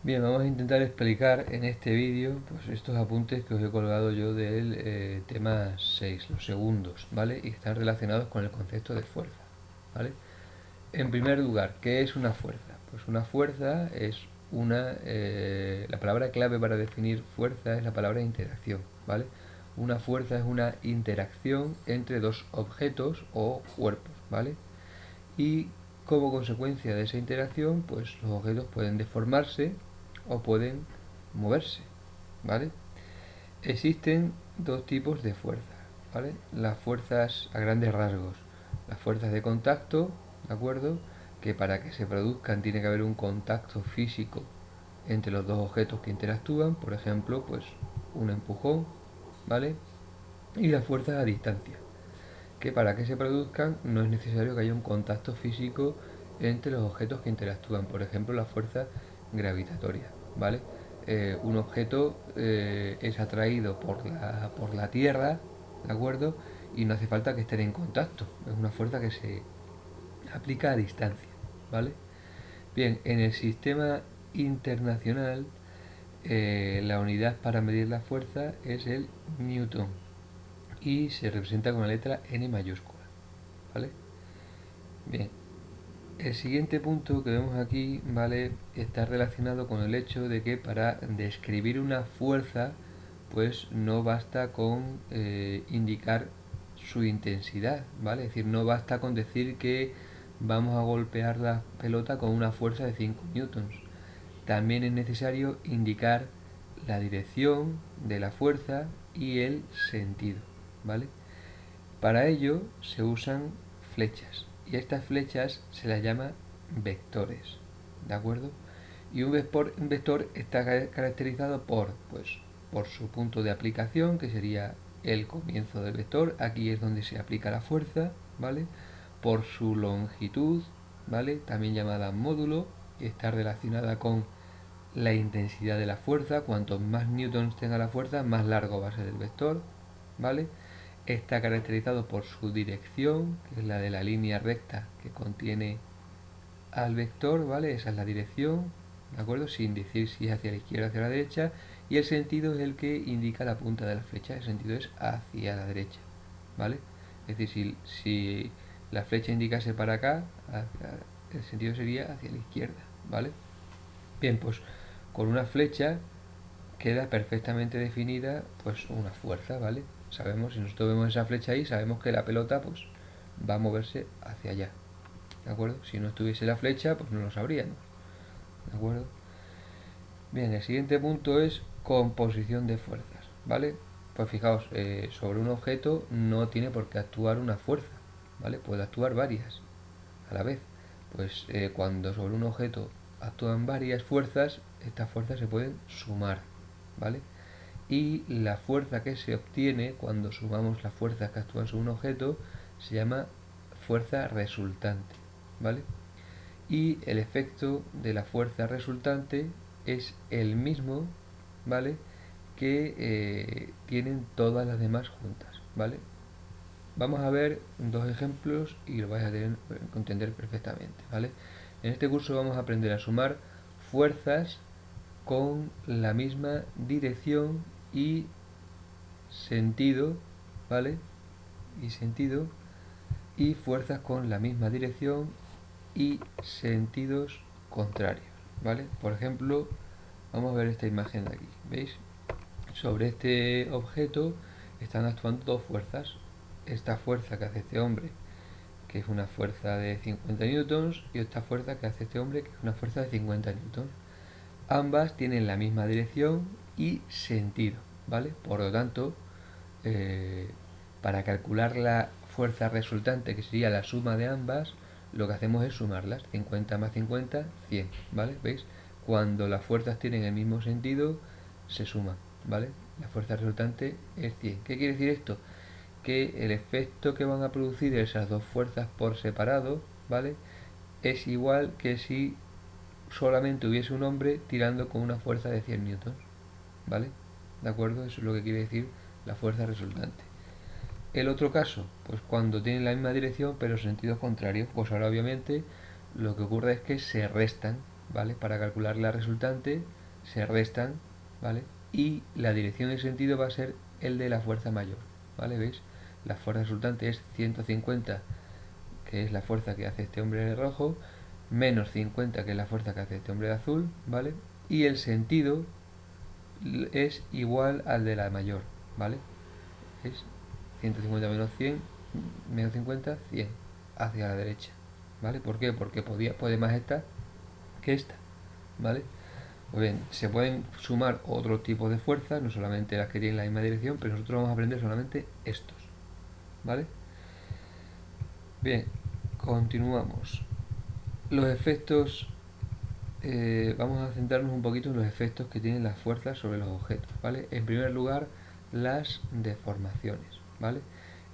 Bien, vamos a intentar explicar en este vídeo pues estos apuntes que os he colgado yo del tema 6, los segundos, ¿vale? Y están relacionados con el concepto de fuerza, ¿vale? En primer lugar, ¿qué es una fuerza? Pues una fuerza es la palabra clave para definir fuerza es la palabra interacción, ¿vale? Una fuerza es una interacción entre dos objetos o cuerpos, ¿vale? Y como consecuencia de esa interacción, pues los objetos pueden deformarse o pueden moverse, ¿vale? Existen dos tipos de fuerzas, ¿vale? Las fuerzas a grandes rasgos, las fuerzas de contacto, ¿de acuerdo? Que para que se produzcan tiene que haber un contacto físico entre los dos objetos que interactúan, por ejemplo, pues un empujón, ¿vale? Y las fuerzas a distancia, que para que se produzcan no es necesario que haya un contacto físico entre los objetos que interactúan, por ejemplo la fuerza gravitatoria, ¿vale? Un objeto es atraído por la Tierra, ¿de acuerdo? Y no hace falta que estén en contacto, es una fuerza que se aplica a distancia, ¿vale? Bien, en el sistema internacional la unidad para medir la fuerza es el newton y se representa con la letra N mayúscula, ¿vale? Bien, el siguiente punto que vemos aquí, ¿vale? Está relacionado con el hecho de que para describir una fuerza, pues no basta con indicar su intensidad, ¿vale? Es decir, no basta con decir que vamos a golpear la pelota con una fuerza de 5 newtons. También es necesario indicar la dirección de la fuerza y el sentido, ¿vale? Para ello se usan flechas y estas flechas se las llama vectores, ¿de acuerdo? Y un vector está caracterizado por su punto de aplicación, que sería el comienzo del vector, aquí es donde se aplica la fuerza, ¿vale? Por su longitud, ¿vale? También llamada módulo, y está relacionada con la intensidad de la fuerza, cuanto más newtons tenga la fuerza, más largo va a ser el vector, ¿vale? Está caracterizado por su dirección, que es la de la línea recta que contiene al vector, ¿vale? Esa es la dirección, ¿de acuerdo? Sin decir si es hacia la izquierda o hacia la derecha. Y el sentido es el que indica la punta de la flecha, el sentido es hacia la derecha, ¿vale? Es decir, si la flecha indicase para acá, el sentido sería hacia la izquierda, ¿vale? Bien, pues con una flecha queda perfectamente definida pues una fuerza, ¿vale? Sabemos, si nosotros vemos esa flecha ahí, sabemos que la pelota pues va a moverse hacia allá, ¿de acuerdo? Si no estuviese la flecha, pues no lo sabríamos, ¿de acuerdo? Bien, el siguiente punto es composición de fuerzas, ¿vale? Pues fijaos, sobre un objeto no tiene por qué actuar una fuerza, ¿vale? Puede actuar varias a la vez. Pues cuando sobre un objeto actúan varias fuerzas, estas fuerzas se pueden sumar, ¿vale? Y la fuerza que se obtiene cuando sumamos las fuerzas que actúan sobre un objeto se llama fuerza resultante, ¿vale? Y el efecto de la fuerza resultante es el mismo, ¿vale? Que tienen todas las demás juntas, ¿vale? Vamos a ver dos ejemplos y lo vais a entender perfectamente, ¿vale? En este curso vamos a aprender a sumar fuerzas con la misma dirección y sentido, ¿vale? Y sentido y fuerzas con la misma dirección y sentidos contrarios, ¿vale? Por ejemplo, vamos a ver esta imagen de aquí, ¿veis? Sobre este objeto están actuando dos fuerzas. Esta fuerza que hace este hombre, que es una fuerza de 50 newtons, y esta fuerza que hace este hombre, que es una fuerza de 50 newtons. Ambas tienen la misma dirección y sentido, ¿vale? Por lo tanto, eh, para calcular la fuerza resultante, que sería la suma de ambas, lo que hacemos es sumarlas. 50 más 50, 100, ¿vale? ¿Veis? Cuando las fuerzas tienen el mismo sentido, se suman, ¿vale? La fuerza resultante es 100. ¿Qué quiere decir esto? Que el efecto que van a producir esas dos fuerzas por separado, ¿vale? Es igual que si solamente hubiese un hombre tirando con una fuerza de 100 newtons, ¿vale? ¿De acuerdo? Eso es lo que quiere decir la fuerza resultante. El otro caso, pues cuando tienen la misma dirección pero sentidos contrarios, pues ahora obviamente lo que ocurre es que se restan, ¿vale? Para calcular la resultante se restan, ¿vale? Y la dirección y sentido va a ser el de la fuerza mayor, ¿vale? ¿Veis? La fuerza resultante es 150, que es la fuerza que hace este hombre de rojo, menos 50, que es la fuerza que hace este hombre de azul, ¿vale? Y el sentido es igual al de la mayor, ¿vale? Es 150 menos 100, menos 50, 100, hacia la derecha, ¿vale? ¿Por qué? Porque puede más esta que esta, ¿vale? Pues bien, se pueden sumar otros tipos de fuerzas, no solamente las que tienen la misma dirección, pero nosotros vamos a aprender solamente estos, ¿vale? Bien, continuamos. Los efectos, vamos a centrarnos un poquito en los efectos que tienen las fuerzas sobre los objetos, ¿vale? En primer lugar, las deformaciones, ¿vale?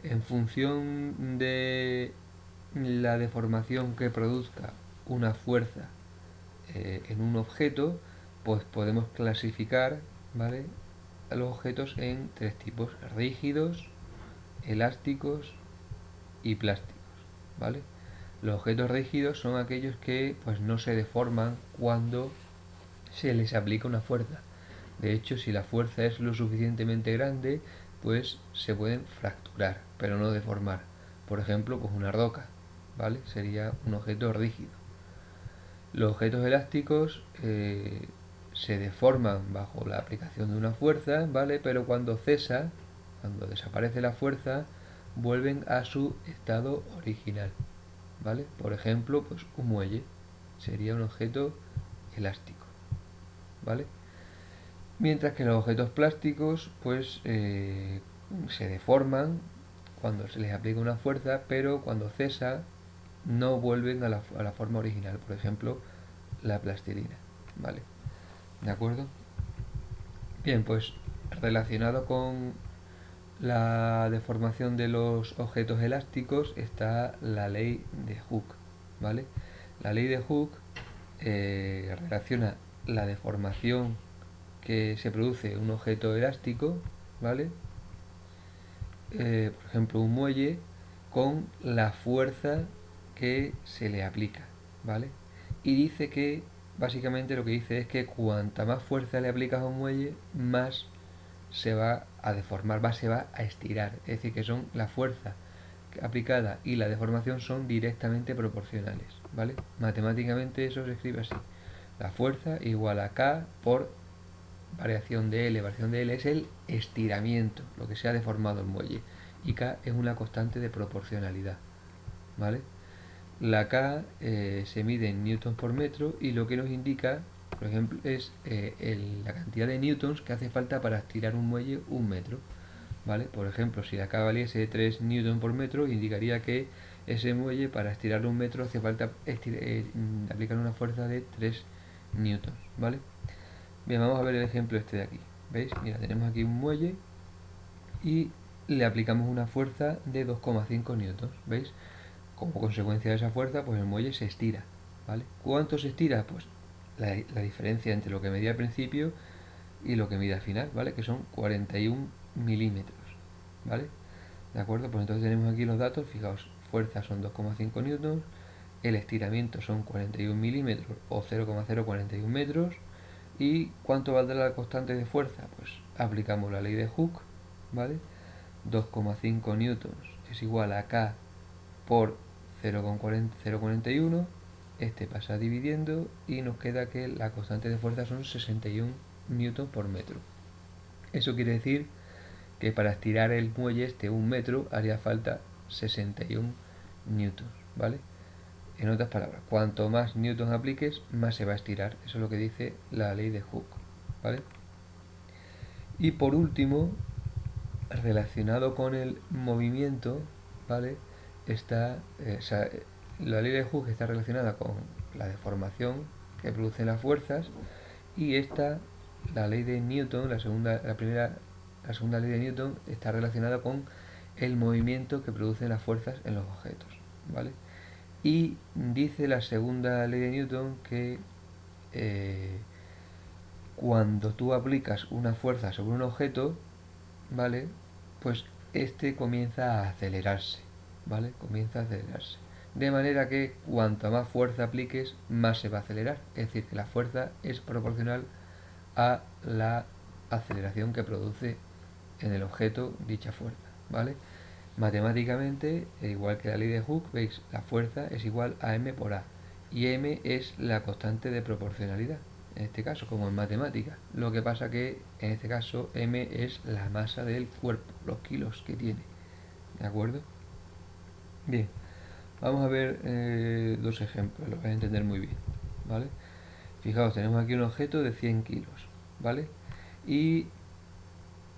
En función de la deformación que produzca una fuerza en un objeto, pues podemos clasificar, ¿vale?, a los objetos en tres tipos: rígidos, elásticos y plásticos, ¿vale? Los objetos rígidos son aquellos que pues no se deforman cuando se les aplica una fuerza. De hecho, si la fuerza es lo suficientemente grande, pues se pueden fracturar, pero no deformar. Por ejemplo, pues una roca, ¿vale? Sería un objeto rígido. Los objetos elásticos se deforman bajo la aplicación de una fuerza, ¿vale? Pero cuando cesa, cuando desaparece la fuerza, vuelven a su estado original, ¿vale? Por ejemplo, pues un muelle sería un objeto elástico, ¿vale? Mientras que los objetos plásticos, pues se deforman cuando se les aplica una fuerza, pero cuando cesa no vuelven a la forma original. Por ejemplo, la plastilina, ¿vale? ¿De acuerdo? Bien, pues relacionado con la deformación de los objetos elásticos está la ley de Hooke, ¿vale? La ley de Hooke relaciona la deformación que se produce en un objeto elástico, ¿vale? Por ejemplo, un muelle, con la fuerza que se le aplica, ¿vale? Y dice que, básicamente lo que dice es que cuanta más fuerza le aplicas a un muelle, más se va a deformar, se va a estirar. Es decir, que son la fuerza aplicada y la deformación son directamente proporcionales, ¿vale? Matemáticamente eso se escribe así: la fuerza igual a K por variación de L. Variación de L es el estiramiento, lo que se ha deformado el muelle, y K es una constante de proporcionalidad, ¿vale? La K se mide en newtons por metro, y lo que nos indica, por ejemplo, es la cantidad de newtons que hace falta para estirar un muelle un metro, ¿vale? Por ejemplo, si la K valiese 3 newtons por metro, indicaría que ese muelle, para estirar un metro, hace falta aplicar una fuerza de 3 newtons, ¿vale? Bien, vamos a ver el ejemplo este de aquí. ¿Veis? Mira, tenemos aquí un muelle y le aplicamos una fuerza de 2,5 newtons, ¿veis? Como consecuencia de esa fuerza, pues el muelle se estira, ¿vale? ¿Cuánto se estira? Pues la diferencia entre lo que medía al principio y lo que mide al final, ¿vale? Que son 41 milímetros, ¿vale? ¿De acuerdo? Pues entonces tenemos aquí los datos. Fijaos, fuerza son 2,5 newtons, el estiramiento son 41 milímetros o 0,041 metros. ¿Y cuánto valdrá la constante de fuerza? Pues aplicamos la ley de Hooke, ¿vale? 2,5 newtons es igual a K por 0,41. Este pasa dividiendo y nos queda que la constante de fuerza son 61 newtons por metro. Eso quiere decir que para estirar el muelle este un metro haría falta 61 newtons, ¿vale? En otras palabras, cuanto más newtons apliques, más se va a estirar. Eso es lo que dice la ley de Hooke, ¿vale? Y por último, relacionado con el movimiento, ¿vale? Está, la ley de Hooke está relacionada con la deformación que producen las fuerzas, y esta, la ley de Newton, la segunda ley de Newton, está relacionada con el movimiento que producen las fuerzas en los objetos, ¿vale? Y dice la segunda ley de Newton que cuando tú aplicas una fuerza sobre un objeto, ¿vale?, pues este comienza a acelerarse, ¿vale? Comienza a acelerarse. de manera que cuanta más fuerza apliques, más se va a acelerar. Es decir, que la fuerza es proporcional a la aceleración que produce en el objeto dicha fuerza, ¿vale? Matemáticamente, igual que la ley de Hooke, veis, la fuerza es igual a m por a, y m es la constante de proporcionalidad, en este caso, como en matemáticas. Lo que pasa que, en este caso, m es la masa del cuerpo, los kilos que tiene, ¿de acuerdo? Bien, vamos a ver dos ejemplos, lo vais a entender muy bien, ¿vale? Fijaos, tenemos aquí un objeto de 100 kilos, ¿vale? Y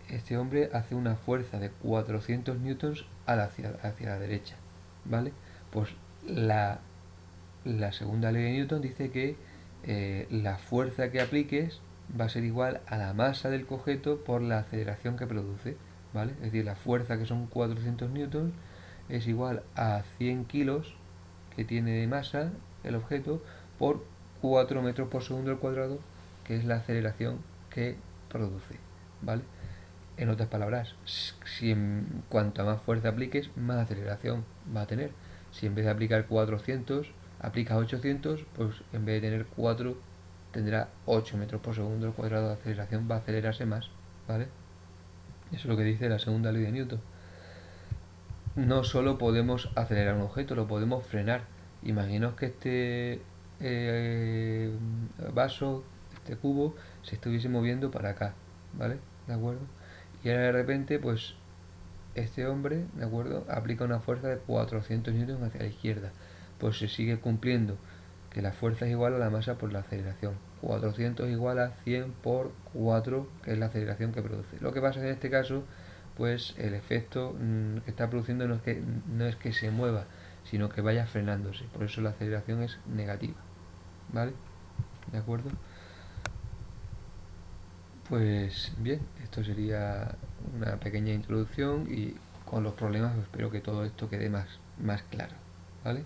este hombre hace una fuerza de 400 newtons hacia la derecha, ¿vale? Pues la, la segunda ley de Newton dice que la fuerza que apliques va a ser igual a la masa del objeto por la aceleración que produce, ¿vale? Es decir, la fuerza, que son 400 newtons, es igual a 100 kilos que tiene de masa el objeto por 4 metros por segundo al cuadrado, que es la aceleración que produce, ¿vale? En otras palabras, si cuanto más fuerza apliques, más aceleración va a tener. Si en vez de aplicar 400, aplicas 800, pues en vez de tener 4, tendrá 8 metros por segundo al cuadrado de aceleración, va a acelerarse más, ¿vale? Eso es lo que dice la segunda ley de Newton. No solo podemos acelerar un objeto, lo podemos frenar. Imaginaos que este vaso, este cubo, se estuviese moviendo para acá, ¿vale? ¿De acuerdo? Y ahora de repente, pues este hombre, ¿de acuerdo?, aplica una fuerza de 400 newtons hacia la izquierda. Pues se sigue cumpliendo que la fuerza es igual a la masa por la aceleración. 400 igual a 100 por 4, que es la aceleración que produce. Lo que pasa es que en este caso, pues el efecto que está produciendo no es que se mueva, sino que vaya frenándose. Por eso la aceleración es negativa. ¿Vale? ¿De acuerdo? Pues bien, esto sería una pequeña introducción, y con los problemas espero que todo esto quede más claro. ¿Vale?